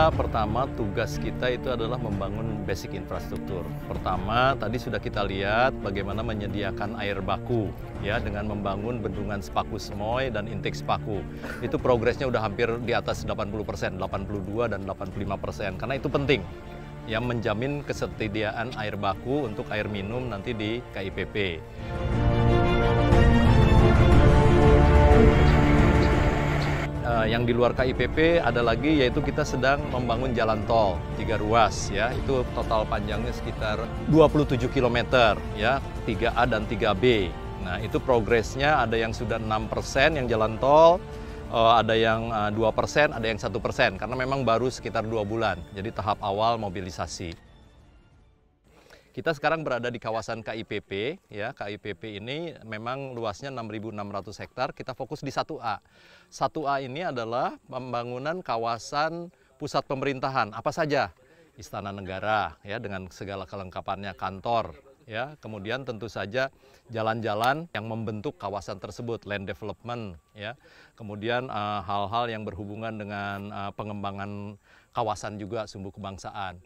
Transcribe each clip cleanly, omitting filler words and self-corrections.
pertama tugas kita itu adalah membangun basic infrastruktur. Pertama, tadi sudah kita lihat bagaimana menyediakan air baku ya dengan membangun bendungan Sepaku Semoy dan intake Sepaku. Itu progresnya udah hampir di atas 80%, 82 dan 85%. Karena itu penting yang menjamin ketersediaan air baku untuk air minum nanti di KIPP. Yang di luar KIPP ada lagi, yaitu kita sedang membangun jalan tol 3 ruas ya, itu total panjangnya sekitar 27 km ya, 3A dan 3B. Nah itu progresnya ada yang sudah 6% yang jalan tol, ada yang 2%, ada yang 1%, karena memang baru sekitar 2 bulan, jadi tahap awal mobilisasi. Kita sekarang berada di kawasan KIPP, ya. KIPP ini memang luasnya 6.600 hektar, kita fokus di 1A. 1A ini adalah pembangunan kawasan pusat pemerintahan, apa saja? Istana Negara, ya, dengan segala kelengkapannya, kantor, ya. Kemudian tentu saja jalan-jalan yang membentuk kawasan tersebut, land development, ya. Kemudian hal-hal yang berhubungan dengan pengembangan kawasan juga, sumbu kebangsaan.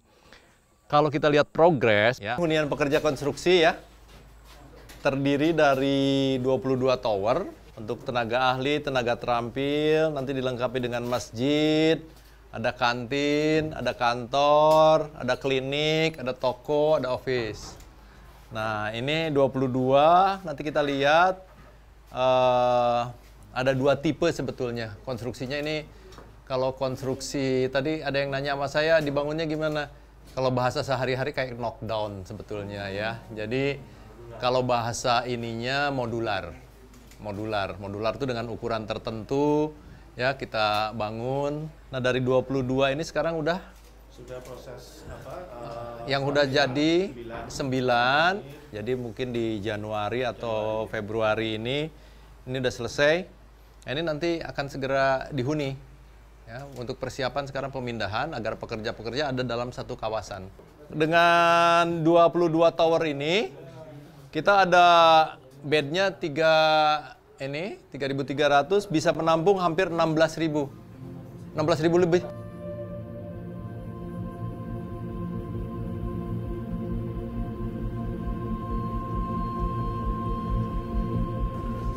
Kalau kita lihat progres, ya, hunian pekerja konstruksi ya, terdiri dari 22 tower untuk tenaga ahli, tenaga terampil, nanti dilengkapi dengan masjid, ada kantin, ada kantor, ada klinik, ada toko, ada office. Nah ini 22, nanti kita lihat ada 2 tipe sebetulnya konstruksinya ini. Kalau konstruksi, tadi ada yang nanya sama saya, dibangunnya gimana? Kalau bahasa sehari-hari kayak knockdown sebetulnya ya. Jadi kalau bahasa ininya modular. Modular itu dengan ukuran tertentu ya kita bangun. Nah dari 22 ini sekarang sudah proses apa? Yang udah jadi 9. Jadi mungkin di Januari atau Februari ini udah selesai. Ini nanti akan segera dihuni. Ya, untuk persiapan sekarang pemindahan agar pekerja-pekerja ada dalam satu kawasan. Dengan 22 tower ini, kita ada bednya 3.300, bisa menampung hampir 16.000 lebih.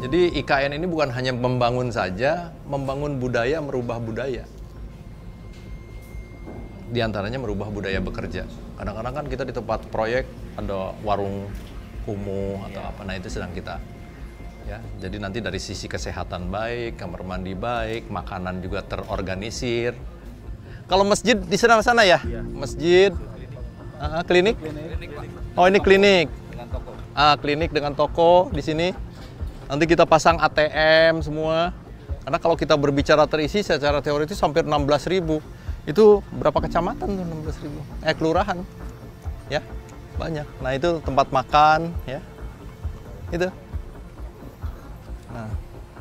Jadi IKN ini bukan hanya membangun saja, membangun budaya, merubah budaya. Di antaranya merubah budaya bekerja. Kadang-kadang kan kita di tempat proyek ada warung kumuh atau apa, nah itu sedang kita. Ya, jadi nanti dari sisi kesehatan baik, kamar mandi baik, makanan juga terorganisir. Kalau masjid di sana ya? Masjid, klinik? Oh ini klinik. Klinik dengan toko di sini. Nanti kita pasang ATM semua. Karena kalau kita berbicara terisi secara teoritis hampir 16.000. Itu berapa kecamatan tuh 16.000? Kelurahan. Ya, banyak. Nah, itu tempat makan ya. Itu.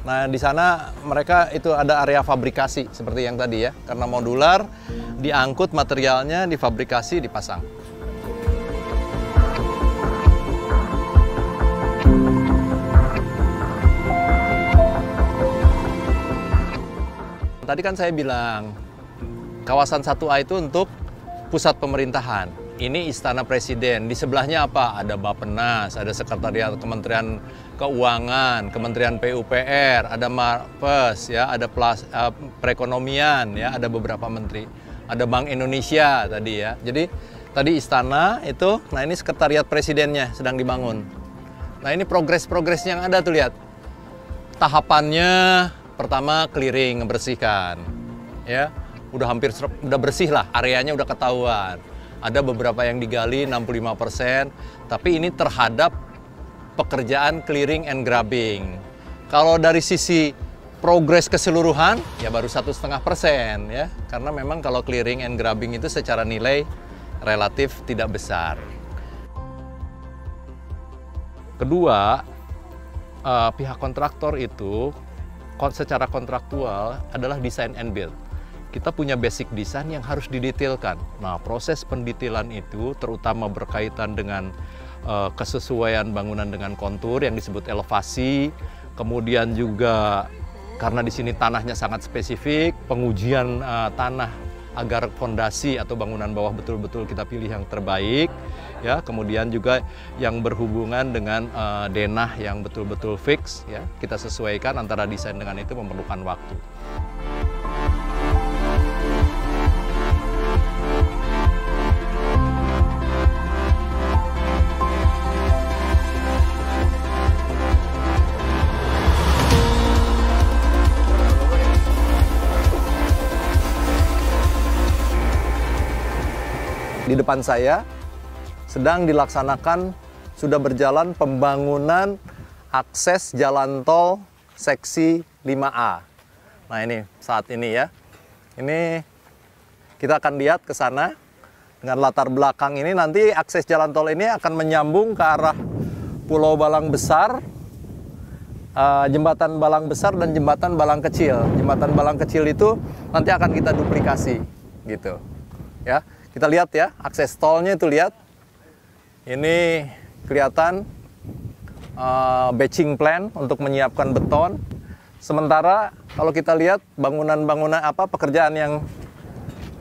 Nah, di sana mereka itu ada area fabrikasi seperti yang tadi ya. Karena modular, diangkut materialnya, difabrikasi, dipasang. Tadi kan saya bilang, kawasan 1A itu untuk pusat pemerintahan. Ini Istana Presiden. Di sebelahnya apa? Ada Bappenas, ada Sekretariat Kementerian Keuangan, Kementerian PUPR, ada Mapes, ya, ada perekonomian, ya, ada beberapa menteri. Ada Bank Indonesia tadi ya. Jadi tadi istana itu, nah ini Sekretariat Presidennya sedang dibangun. Nah ini progres yang ada tuh, lihat. Tahapannya pertama clearing, ngebersihkan, ya, udah bersih lah, areanya udah ketahuan. Ada beberapa yang digali 65%, tapi ini terhadap pekerjaan clearing and grabbing. Kalau dari sisi progres keseluruhan, ya baru 1,5% ya, karena memang kalau clearing and grabbing itu secara nilai relatif tidak besar. Kedua, pihak kontraktor itu secara kontraktual adalah design and build. Kita punya basic design yang harus didetailkan. Nah, proses pendetailan itu terutama berkaitan dengan kesesuaian bangunan dengan kontur yang disebut elevasi, kemudian juga karena di sini tanahnya sangat spesifik, pengujian tanah agar fondasi atau bangunan bawah betul-betul kita pilih yang terbaik, ya. Kemudian juga yang berhubungan dengan denah yang betul-betul fix, ya. Kita sesuaikan antara desain dengan itu memerlukan waktu. Di depan saya sedang dilaksanakan, sudah berjalan pembangunan akses jalan tol seksi 5A. Nah ini saat ini ya, ini kita akan lihat ke sana. Dengan latar belakang ini nanti akses jalan tol ini akan menyambung ke arah Pulau Balang Besar, Jembatan Balang Besar dan Jembatan Balang Kecil. Jembatan Balang Kecil itu nanti akan kita duplikasi gitu ya. Kita lihat ya, akses tolnya itu lihat. Ini kelihatan batching plan untuk menyiapkan beton. Sementara kalau kita lihat bangunan-bangunan pekerjaan yang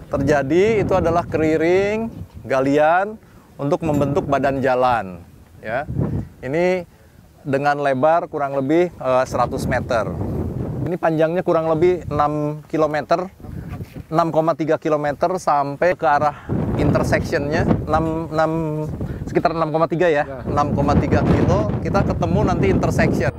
terjadi itu adalah clearing, galian untuk membentuk badan jalan ya. Ini dengan lebar kurang lebih 100 meter. Ini panjangnya kurang lebih 6 km. 6,3 km sampai ke arah intersectionnya sekitar 6,3 ya, 6,3 kilo kita ketemu nanti intersection.